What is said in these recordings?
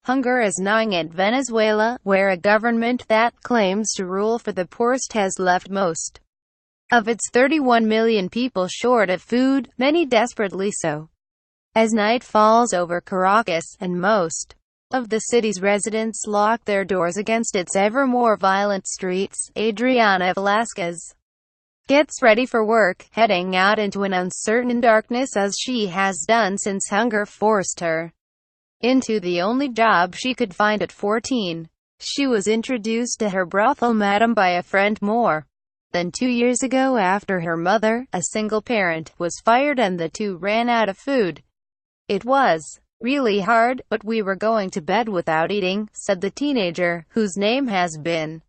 Hunger is gnawing at Venezuela, where a government that claims to rule for the poorest has left most of its 31 million people short of food, many desperately so. As night falls over Caracas, and most of the city's residents lock their doors against its ever more violent streets, Adriana Vel gets ready for work, heading out into an uncertain darkness as she has done since hunger forced her into the only job she could find at 14. She was introduced to her brothel madam by a friend more than 2 years ago after her mother, a single parent, was fired and the two ran out of food. "It was really hard, but we were going to bed without eating," said the teenager, whose name has been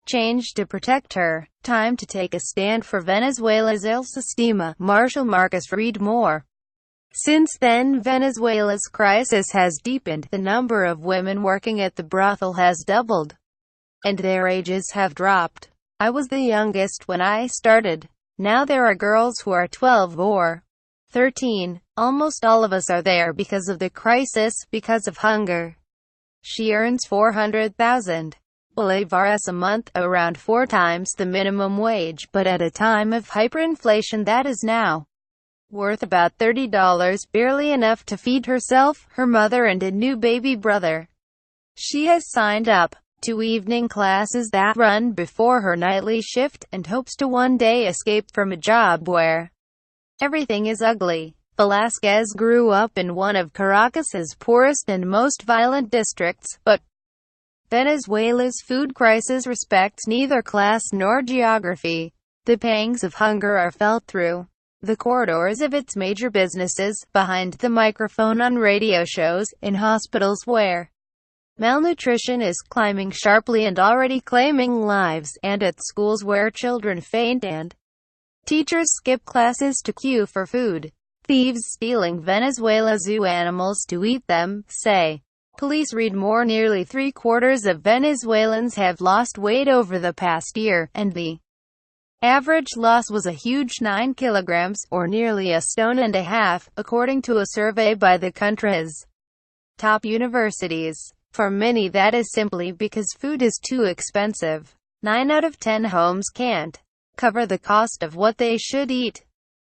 changed to protect her. Time to take a stand for Venezuela's Sistema Marshall Marcus Read more. Since then, Venezuela's crisis has deepened. The number of women working at the brothel has doubled, and their ages have dropped. "I was the youngest when I started. Now there are girls who are 12 or 13. Almost all of us are there because of the crisis, because of hunger." She earns 400,000 bolivares a month, around 4 times the minimum wage, but at a time of hyperinflation that is now worth about $30, barely enough to feed herself, her mother and a new baby brother. She has signed up to evening classes that run before her nightly shift, and hopes to one day escape from a job where everything is ugly. Velasquez grew up in one of Caracas's poorest and most violent districts, but Venezuela's food crisis respects neither class nor geography. The pangs of hunger are felt through the corridors of its major businesses, behind the microphone on radio shows, in hospitals where malnutrition is climbing sharply and already claiming lives, and at schools where children faint and teachers skip classes to queue for food. Thieves stealing Venezuela's zoo animals to eat them, say police. Read more. Nearly 3/4 of Venezuelans have lost weight over the past year, and the average loss was a huge 9 kilograms, or nearly a stone and a half, according to a survey by the country's top universities. For many that is simply because food is too expensive. 9 out of 10 homes can't cover the cost of what they should eat.